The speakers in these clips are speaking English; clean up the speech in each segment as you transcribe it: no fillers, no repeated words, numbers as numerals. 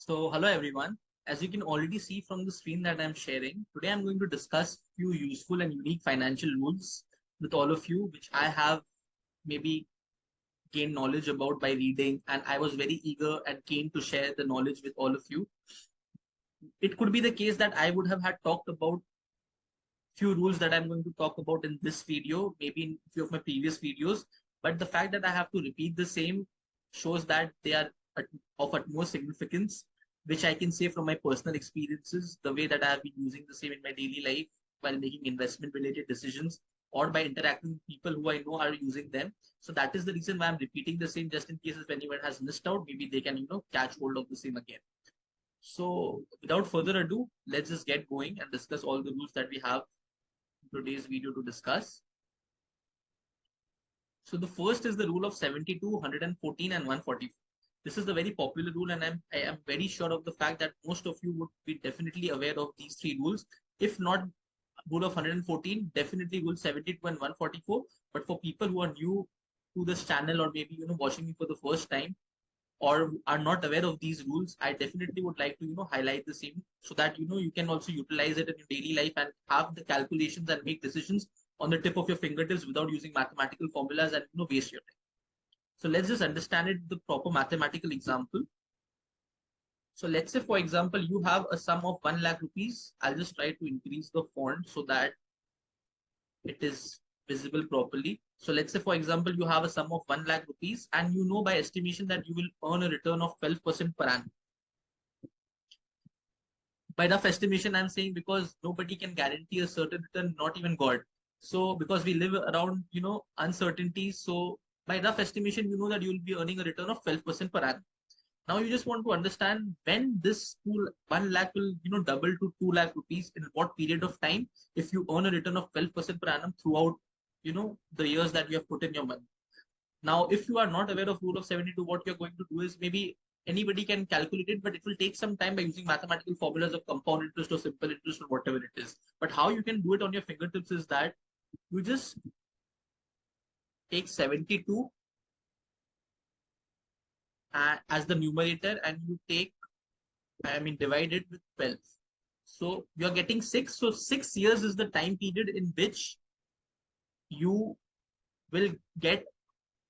So, hello everyone. As you can already see from the screen that I'm sharing, today I'm going to discuss few useful and unique financial rules with all of you, which I have maybe gained knowledge about by reading, and I was very eager and keen to share the knowledge with all of you. It could be the case that I would have had talked about few rules that I'm going to talk about in this video, maybe in few of my previous videos, but the fact that I have to repeat the same shows that they are of utmost significance, which I can say from my personal experiences, the way that I have been using the same in my daily life while making investment related decisions or by interacting with people who I know are using them. So that is the reason why I'm repeating the same, just in case if anyone has missed out, maybe they can, catch hold of the same again. So without further ado, let's just get going and discuss all the rules that we have today's video to discuss. So the first is the rule of 72, 114, and 144. This is the very popular rule, and I am very sure of the fact that most of you would be definitely aware of these three rules. If not rule of 114, definitely rule 72 and 144. But for people who are new to this channel, or maybe watching me for the first time, or are not aware of these rules, I definitely would like to highlight the same, so that you can also utilize it in your daily life and have the calculations and make decisions on the tip of your fingertips without using mathematical formulas and waste your time. So let's just understand it the proper mathematical example. So let's say, for example, you have a sum of 1 lakh rupees. I'll just try to increase the font so that it is visible properly. So let's say, for example, you have a sum of 1 lakh rupees, and you know by estimation that you will earn a return of 12% per annum. By rough estimation, I'm saying because nobody can guarantee a certain return, not even God. So because we live around, uncertainties. So by rough estimation, you know that you will be earning a return of 12% per annum. Now you just want to understand when this 1 lakh will, double to 2 lakh rupees in what period of time if you earn a return of 12% per annum throughout, the years that you have put in your money. Now, if you are not aware of rule of 72, what you're going to do is maybe anybody can calculate it, but it will take some time by using mathematical formulas of compound interest or simple interest or whatever it is. But how you can do it on your fingertips is that you just take 72 as the numerator, and you take, divide it with 12. So you're getting 6. So 6 years is the time period in which you will get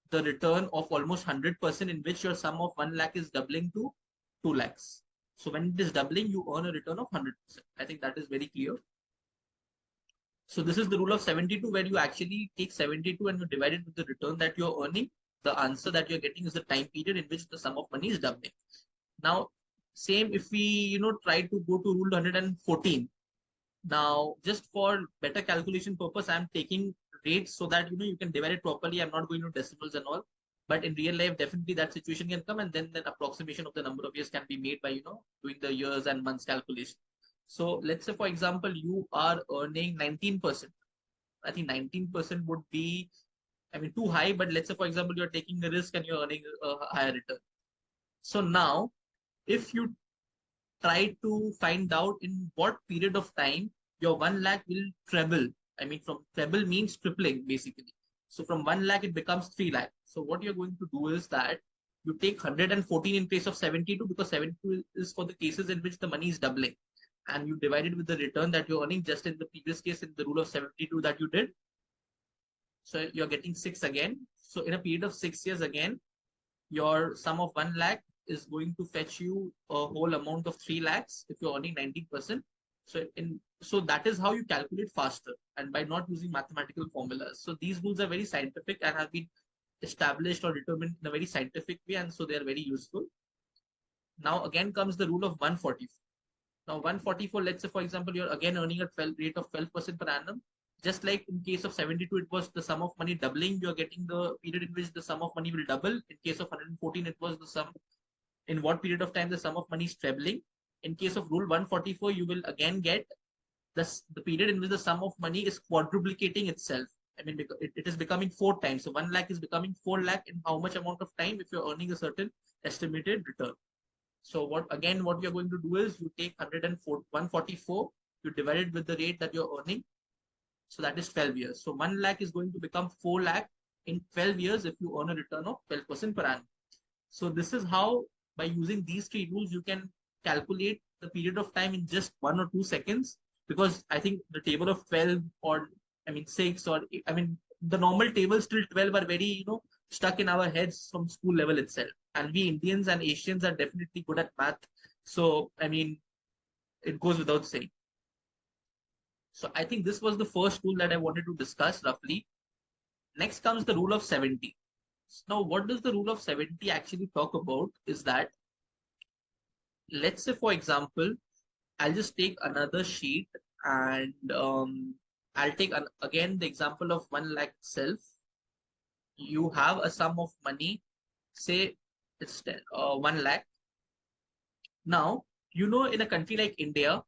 the return of almost 100%, in which your sum of 1 lakh is doubling to 2 lakhs. So when it is doubling, you earn a return of 100%. I think that is very clear. So this is the rule of 72, where you actually take 72 and you divide it with the return that you're earning. The answer that you're getting is the time period in which the sum of money is doubling. Now, same if we, try to go to rule 114. Now, just for better calculation purpose, I'm taking rates so that you can divide it properly. I'm not going to decimals and all. But in real life, definitely that situation can come, and then the approximation of the number of years can be made by doing the years and months calculation. So let's say, for example, you are earning 19%. I think 19% would be, too high. But let's say, for example, you're taking the risk and you're earning a higher return. So now, if you try to find out in what period of time your 1 lakh will treble. From treble means tripling basically. So from 1 lakh, it becomes 3 lakh. So what you're going to do is that you take 114 in place of 72, because 72 is for the cases in which the money is doubling. And you divide it with the return that you're earning, just in the previous case in the rule of 72 that you did. So you're getting 6 again. So in a period of 6 years again, your sum of 1 lakh is going to fetch you a whole amount of 3 lakhs if you're earning 19%. So that is how you calculate faster, and by not using mathematical formulas. So these rules are very scientific and have been established or determined in a very scientific way, and so they are very useful. Now again comes the rule of 144. Now 144, let's say, for example, you're again earning a 12 rate of 12% per annum. Just like in case of 72, it was the sum of money doubling. You're getting the period in which the sum of money will double. In case of 114, it was the sum in what period of time the sum of money is trebling. In case of rule 144, you will again get the period in which the sum of money is quadruplicating itself. It is becoming 4 times. So 1 lakh is becoming 4 lakh in how much amount of time if you're earning a certain estimated return. So what you're going to do is you take 144, you divide it with the rate that you're earning. So that is 12 years. So 1 lakh is going to become 4 lakh in 12 years if you earn a return of 12% per annum. So this is how, by using these three rules, you can calculate the period of time in just 1 or 2 seconds, because I think the table of 12, or I mean 6, or I mean the normal tables till 12 are very, stuck in our heads from school level itself. And we Indians and Asians are definitely good at math. So I mean, it goes without saying. So I think this was the first rule that I wanted to discuss roughly. Next comes the rule of 70. Now, what does the rule of 70 actually talk about is that, let's say, for example, I'll just take another sheet, and I'll take again the example of 1 lakh itself. You have a sum of money, say it's 1 lakh. Now, in a country like India,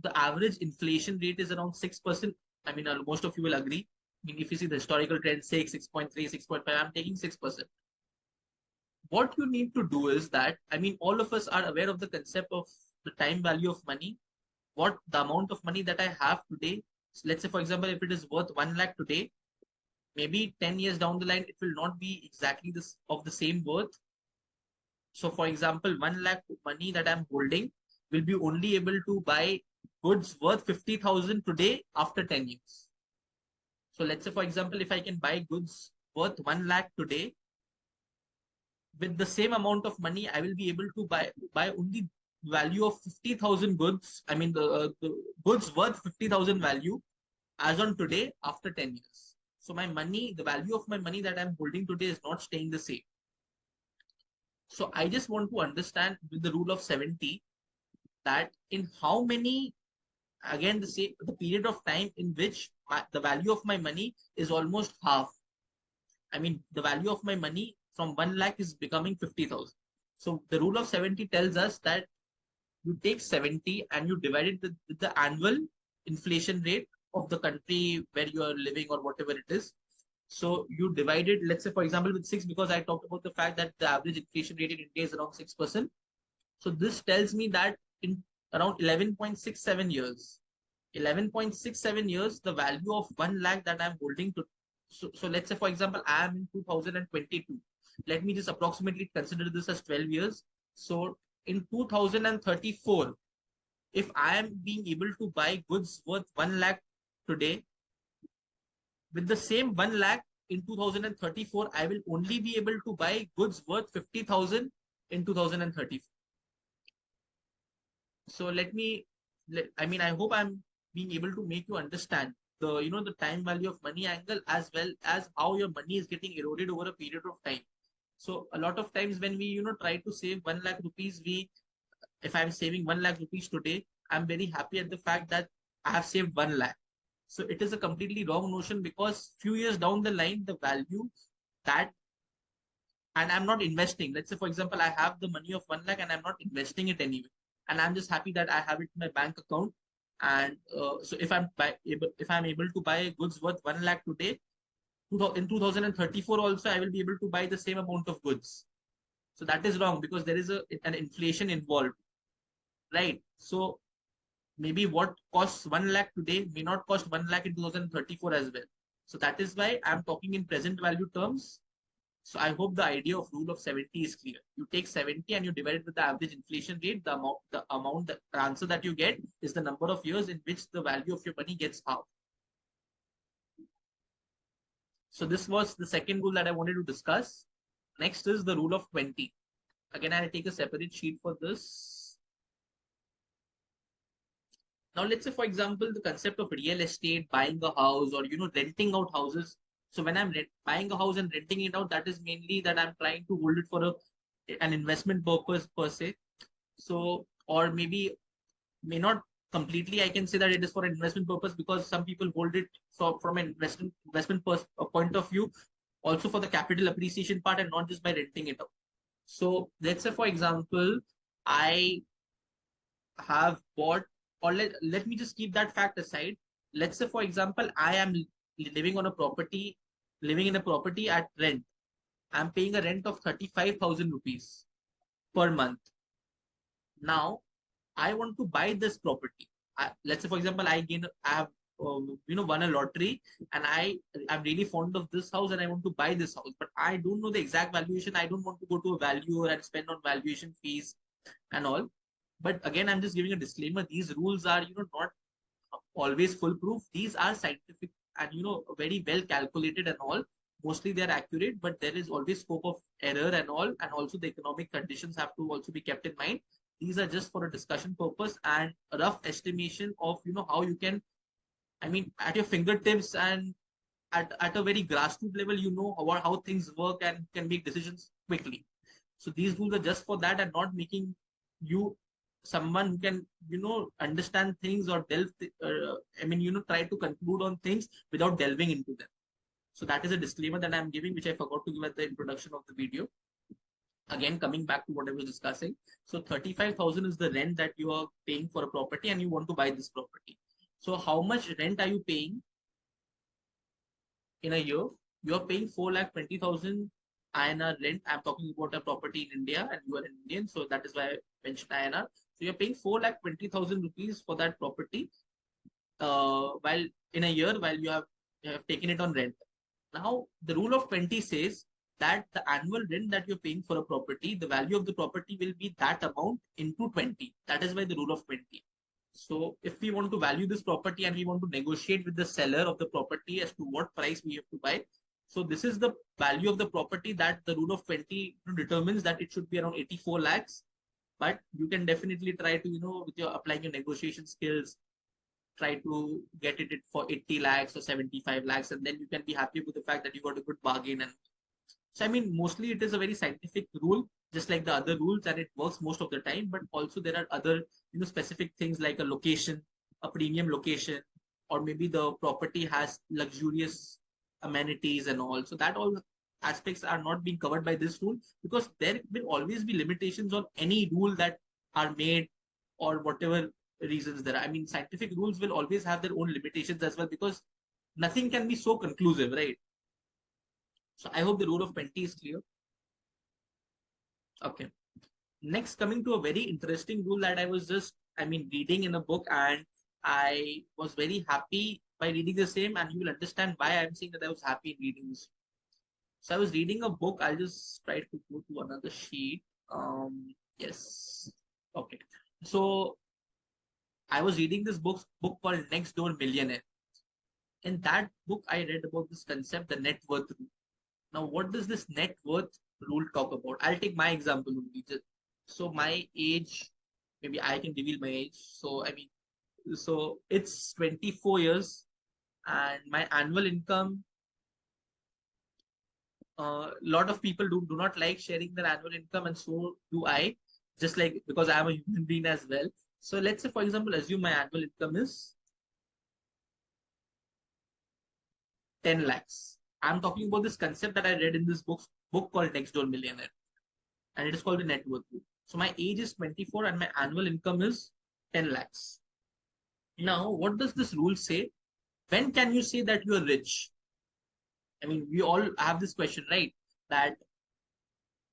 the average inflation rate is around 6%. I mean, most of you will agree. I mean, if you see the historical trend, 6, 6.3, 6.5, I'm taking 6%. What you need to do is that, I mean, all of us are aware of the concept of the time value of money. What the amount of money that I have today, so let's say, for example, if it is worth 1 lakh today, maybe 10 years down the line, it will not be exactly this of the same worth. So, for example, 1 lakh money that I'm holding will be only able to buy goods worth 50,000 today after 10 years. So let's say, for example, if I can buy goods worth 1 lakh today, with the same amount of money, I will be able to buy only value of 50,000 goods. I mean, the goods worth 50,000 value as on today after 10 years. So my money, the value of my money that I'm holding today is not staying the same. So I just want to understand with the rule of 70 that in how many, again, the period of time in which the value of my money is almost half. I mean, the value of my money from 1 lakh is becoming 50,000. So the rule of 70 tells us that you take 70 and you divide it with the annual inflation rate of the country where you are living or whatever it is. So you divide it, let's say, for example, with 6, because I talked about the fact that the average inflation rate in India is around 6%. So this tells me that in around 11.67 years, 11.67 years, the value of 1 lakh that I'm holding to. So let's say, for example, I am in 2022. Let me just approximately consider this as 12 years. So in 2034, if I am being able to buy goods worth 1 lakh today, with the same 1 lakh in 2034, I will only be able to buy goods worth 50,000 in 2034. So I mean, I hope I'm being able to make you understand the time value of money angle, as well as how your money is getting eroded over a period of time. So a lot of times when we, try to save 1 lakh rupees, if I'm saving 1 lakh rupees today, I'm very happy at the fact that I have saved 1 lakh. So it is a completely wrong notion, because few years down the line, the value that, and I'm not investing. Let's say, for example, I have the money of 1 lakh and I'm not investing it anyway. And I'm just happy that I have it in my bank account. And so if I'm able to buy goods worth 1 lakh today, in 2034 also, I will be able to buy the same amount of goods. So that is wrong, because there is an inflation involved, right? So maybe what costs 1 lakh today may not cost 1 lakh in 2034 as well. So that is why I'm talking in present value terms. So I hope the idea of rule of 70 is clear. You take 70 and you divide it with the average inflation rate. The answer that you get is the number of years in which the value of your money gets halved. So this was the second rule that I wanted to discuss. Next is the rule of 20. Again, I'll take a separate sheet for this. Now, let's say, for example, the concept of real estate, buying a house, or renting out houses. So when I'm buying a house and renting it out, that is mainly that I'm trying to hold it for an investment purpose per se. So, or maybe may not completely, I can say that it is for an investment purpose, because some people hold it from an investment point of view, also for the capital appreciation part, and not just by renting it out. So let's say, for example, I have bought, or let me just keep that fact aside. Let's say, for example, I am living on a property, living in a property at rent. I'm paying a rent of 35,000 rupees per month. Now, I want to buy this property. Let's say, for example, I have won a lottery, and I'm really fond of this house, and I want to buy this house, but I don't know the exact valuation. I don't want to go to a valuer and spend on valuation fees and all. But again, I'm just giving a disclaimer. These rules are, not always foolproof. These are scientific and, very well calculated and all. Mostly they are accurate, but there is always scope of error and all. And also the economic conditions have to also be kept in mind. These are just for a discussion purpose and a rough estimation of, how you can, at your fingertips and at a very grassroots level, how things work and can make decisions quickly. So these rules are just for that and not making you someone who can, understand things or try to conclude on things without delving into them. So that is a disclaimer that I'm giving, which I forgot to give at the introduction of the video. Again, coming back to what I was discussing. So 35,000 is the rent that you are paying for a property and you want to buy this property. So how much rent are you paying in a year? You are paying 4,20,000 INR rent. I'm talking about a property in India and you are an Indian. So that is why I mentioned INR. So you're paying 4,20,000 rupees for that property while in a year while you have taken it on rent. Now, the rule of 20 says that the annual rent that you're paying for a property, the value of the property will be that amount into 20. That is why the rule of 20. So if we want to value this property and we want to negotiate with the seller of the property as to what price we have to buy, so this is the value of the property that the rule of 20 determines that it should be around 84 lakhs. But you can definitely try to, with your applying your negotiation skills, try to get it for 80 lakhs or 75 lakhs, and then you can be happy with the fact that you got a good bargain. And so, mostly it is a very scientific rule, just like the other rules, and it works most of the time. But also there are other, specific things like a location, a premium location, or maybe the property has luxurious amenities and all. So that all aspects are not being covered by this rule because there will always be limitations on any rule that are made or whatever reasons there are. Scientific rules will always have their own limitations as well because nothing can be so conclusive, right? So I hope the rule of 20 is clear. Okay. Next, coming to a very interesting rule that I was just, reading in a book, and I was very happy by reading the same, and you will understand why I'm saying that I was happy in reading this. So I was reading a book. I'll just try to go to another sheet. Yes. Okay. So I was reading this book called Next Door Millionaire. In that book, I read about this concept, the net worth rule. Now, what does this net worth rule talk about? I'll take my example only. So my age, maybe I can reveal my age. So so it's 24 years, and my annual income. A lot of people do not like sharing their annual income, and so do I. Just like because I am a human being as well. So let's say, for example, assume my annual income is 10 lakhs. I'm talking about this concept that I read in this book called Next Door Millionaire, and it is called the net worth rule. So my age is 24 and my annual income is 10 lakhs. Now, what does this rule say? When can you say that you are rich? We all have this question, right? That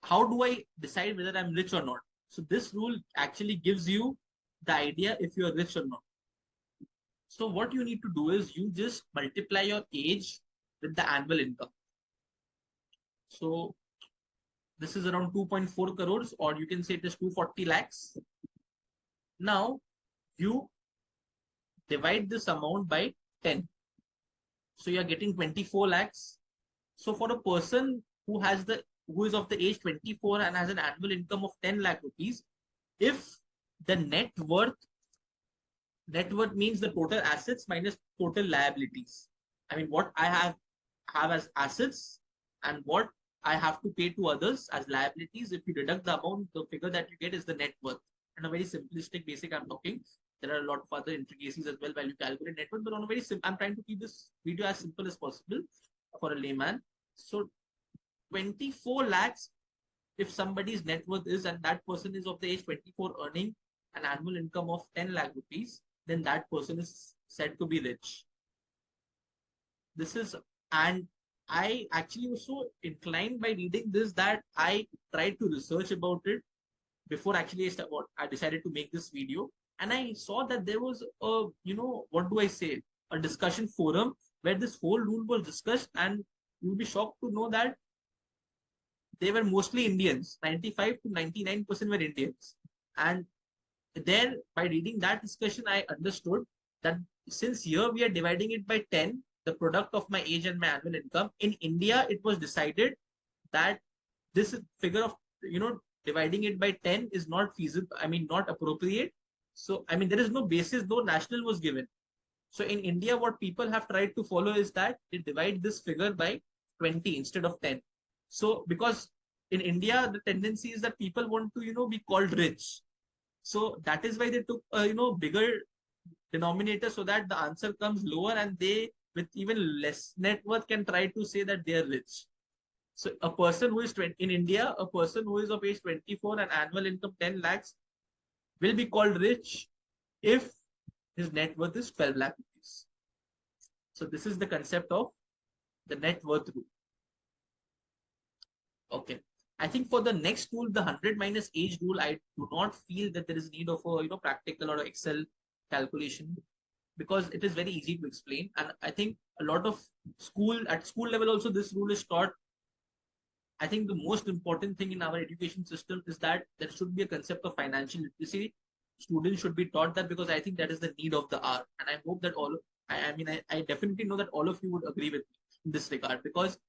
how do I decide whether I'm rich or not? So this rule actually gives you the idea if you are rich or not. So what you need to do is you just multiply your age with the annual income. So this is around 2.4 crores, or you can say it is 240 lakhs. Now you divide this amount by 10. So you are getting 24 lakhs. So for a person who is of the age 24 and has an annual income of 10 lakh rupees, if the net worth means the total assets minus total liabilities. What I have as assets and what I have to pay to others as liabilities. If you deduct the amount, the figure that you get is the net worth. And a very simplistic basic I'm talking. There are a lot of other intricacies as well while you calculate net worth, but on a very simple, I'm trying to keep this video as simple as possible for a layman. So 24 lakhs, if somebody's net worth is, and that person is of the age 24 earning an annual income of 10 lakh rupees, then that person is said to be rich. And I actually was so inclined by reading this that I tried to research about it before actually I decided to make this video. And I saw that there was a discussion forum where this whole rule was discussed, and you'll be shocked to know that they were mostly Indians. 95 to 99% were Indians. And there, by reading that discussion, I understood that since here we are dividing it by 10, the product of my age and my annual income, in India, it was decided that this figure of, dividing it by 10 is not feasible, not appropriate. So, there is no basis, no national was given. So in India, what people have tried to follow is that they divide this figure by 20 instead of 10. So because in India, the tendency is that people want to, be called rich. So that is why they took a, bigger denominator so that the answer comes lower and they, with even less net worth, can try to say that they are rich. So a person who is 20, in India, a person who is of age 24 and annual income 10 lakhs will be called rich if his net worth is 12 lakh rupees. So this is the concept of the net worth rule. Okay. I think for the next rule, the 100 minus age rule, I do not feel that there is need of a practical or Excel calculation, because it is very easy to explain. And I think a lot of at school level also, this rule is taught. I think the most important thing in our education system is that there should be a concept of financial literacy. Students should be taught that, because I think that is the need of the hour. And I hope that I definitely know that all of you would agree with me in this regard, because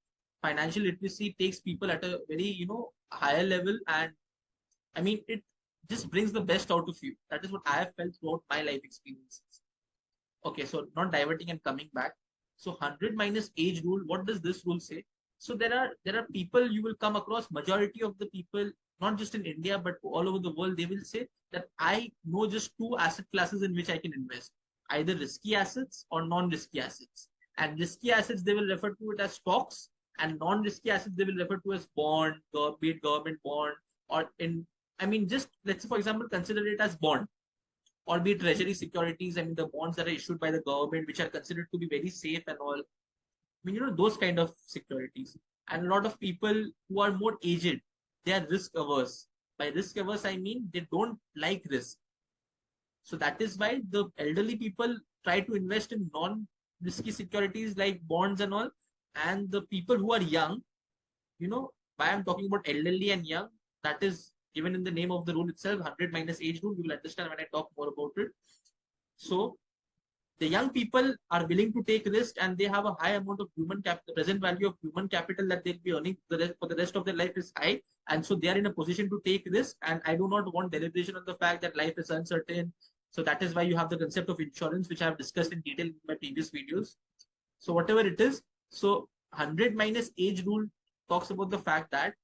financial literacy takes people at a very, higher level. And it just brings the best out of you. That is what I have felt throughout my life experiences. Okay, so not diverting and coming back. So 100 minus age rule, what does this rule say? So there are people you will come across, majority of the people, not just in India, but all over the world, they will say that I know just two asset classes in which I can invest, either risky assets or non-risky assets. And risky assets, they will refer to it as stocks, and non-risky assets, they will refer to as bond, be it government bond, or just let's say, for example, consider it as bond, or be it treasury securities. The bonds that are issued by the government, which are considered to be very safe and all. Those kind of securities. And a lot of people who are more aged, they are risk averse. By risk averse, I mean they don't like risk. So that is why the elderly people try to invest in non-risky securities like bonds and all. And the people who are young, why I'm talking about elderly and young, that is given in the name of the rule itself, 100 minus age rule. You will understand when I talk more about it. So the young people are willing to take risk, and they have a high amount of human capital. The present value of human capital that they'll be earning for the rest of their life is high. And so they are in a position to take risk. And I do not want deliberation on the fact that life is uncertain. So that is why you have the concept of insurance, which I have discussed in detail in my previous videos. So whatever it is, so 100 minus age rule talks about the fact that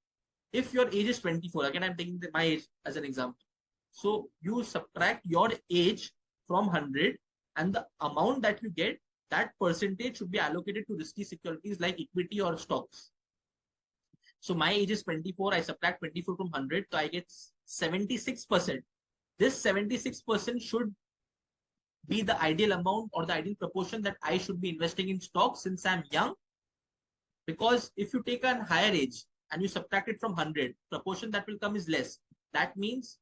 if your age is 24, again, I'm taking my age as an example. So you subtract your age from 100, and the amount that you get, that percentage should be allocated to risky securities like equity or stocks. So my age is 24. I subtract 24 from 100. So I get 76%. This 76% should be the ideal amount or the ideal proportion that I should be investing in stocks since I'm young. Because if you take a higher age and you subtract it from 100, proportion that will come is less. That means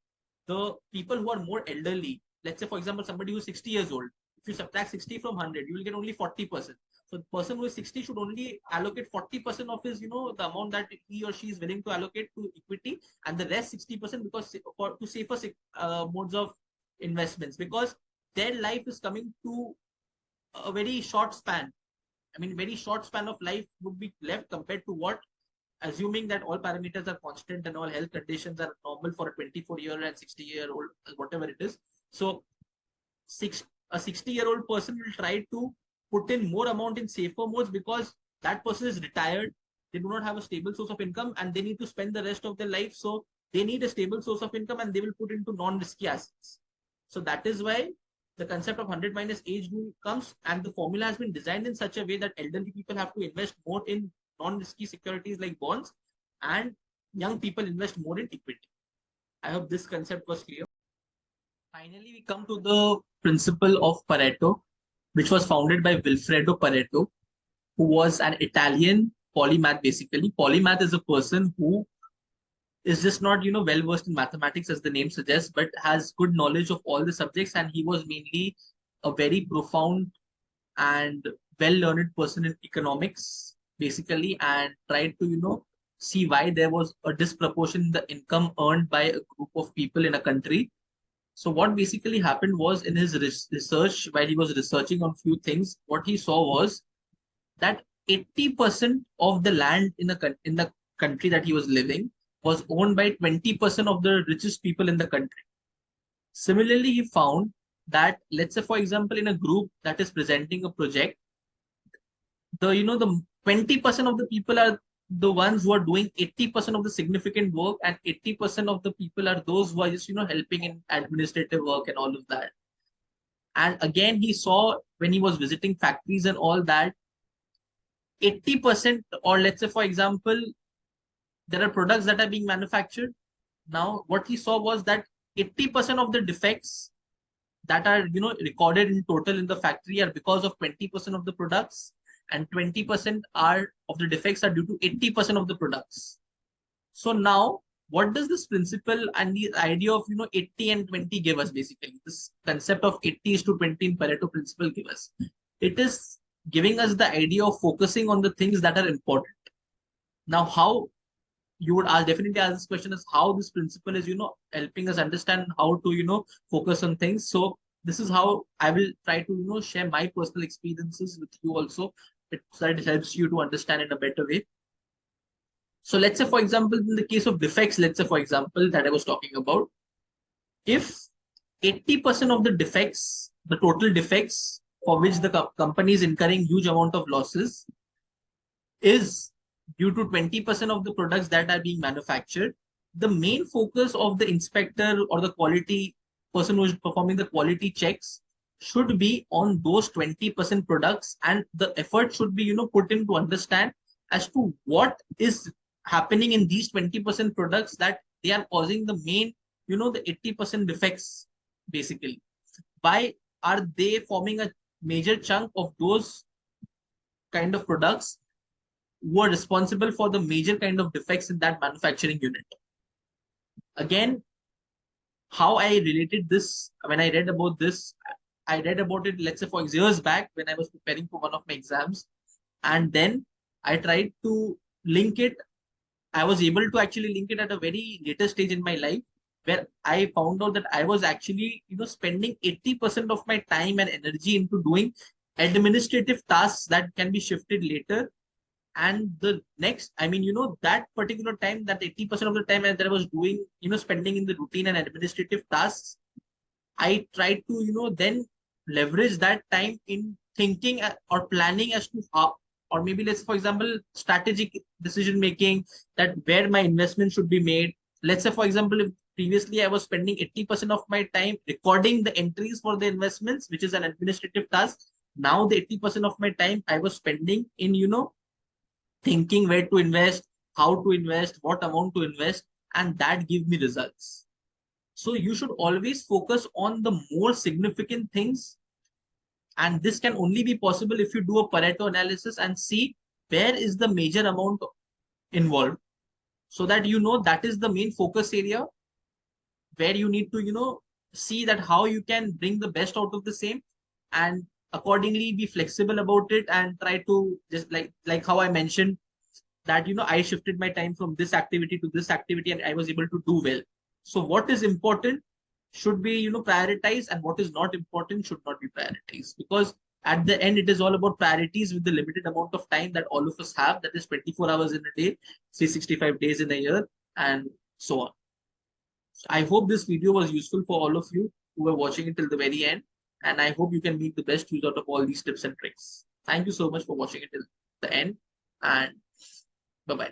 the people who are more elderly, let's say, for example, somebody who's 60 years old, if you subtract 60 from 100, you will get only 40%. So the person who is 60 should only allocate 40% of his, the amount that he or she is willing to allocate to equity, and the rest 60% because to safer modes of investments, because their life is coming to a very short span. Very short span of life would be left compared to what, assuming that all parameters are constant and all health conditions are normal for a 24-year and 60-year-old, whatever it is. So a 60-year-old person will try to put in more amount in safer modes, because that person is retired. They do not have a stable source of income, and they need to spend the rest of their life. So they need a stable source of income, and they will put into non-risky assets. So that is why the concept of 100 minus age rule comes, and the formula has been designed in such a way that elderly people have to invest more in non-risky securities like bonds, and young people invest more in equity. I hope this concept was clear. Finally, we come to the principle of Pareto, which was founded by Vilfredo Pareto, who was an Italian polymath. Basically, polymath is a person who is just not, well versed in mathematics, as the name suggests, but has good knowledge of all the subjects. And he was mainly a very profound and well-learned person in economics, basically, and tried to, see why there was a disproportion in the income earned by a group of people in a country. So what basically happened was, in his research, while he was researching on few things, what he saw was that 80% of the land in the country that he was living was owned by 20% of the richest people in the country. Similarly, he found that, let's say, for example, in a group that is presenting a project, the 20% of the people are the ones who are doing 80% of the significant work, and 80% of the people are those who are just helping in administrative work and all of that. And again, he saw when he was visiting factories and all that, 80%, or let's say for example, there are products that are being manufactured. Now what he saw was that 80% of the defects that are recorded in total in the factory are because of 20% of the products, and 20% are of the defects are due to 80% of the products. So now, what does this principle and the idea of 80 and 20 give us? Basically, this concept of 80 is to 20 in Pareto principle give us. It is giving us the idea of focusing on the things that are important. Now, how you would definitely ask this question is how this principle is helping us understand how to focus on things. So this is how I will try to share my personal experiences with you also, so that it helps you to understand in a better way. So let's say, for example, in the case of defects, let's say, for example, that I was talking about, if 80% of the defects, the total defects for which the company is incurring huge amount of losses, is due to 20% of the products that are being manufactured, the main focus of the inspector or the quality person who is performing the quality checks should be on those 20% products, and the effort should be put in to understand as to what is happening in these 20% products that they are causing the main the 80% defects. Basically, why are they forming a major chunk of those kind of products who are responsible for the major kind of defects in that manufacturing unit? Again, how I related this when I read about this, I read about it, let's say, for years back when I was preparing for one of my exams. And then I tried to link it. I was able to actually link it at a very later stage in my life, where I found out that I was actually, spending 80% of my time and energy into doing administrative tasks that can be shifted later. And the next, that particular time, that 80% of the time that I was doing, spending in the routine and administrative tasks, I tried to, then leverage that time in thinking or planning as to how, or maybe let's, for example, strategic decision making, that where my investment should be made. Let's say, for example, if previously I was spending 80% of my time recording the entries for the investments, which is an administrative task. Now the 80% of my time I was spending in, thinking where to invest, how to invest, what amount to invest, and that give me results. So you should always focus on the more significant things. And this can only be possible if you do a Pareto analysis and see where is the major amount involved, so that that is the main focus area where you need to, see that how you can bring the best out of the same, and accordingly be flexible about it, and try to just like how I mentioned that I shifted my time from this activity to this activity and I was able to do well. So what is important should be prioritized, and what is not important should not be prioritized, because at the end it is all about priorities with the limited amount of time that all of us have, that is 24 hours in a day, 365 days in a year, and so on. So I hope this video was useful for all of you who were watching it till the very end, and I hope you can make the best use out of all these tips and tricks. Thank you so much for watching it till the end, and bye bye.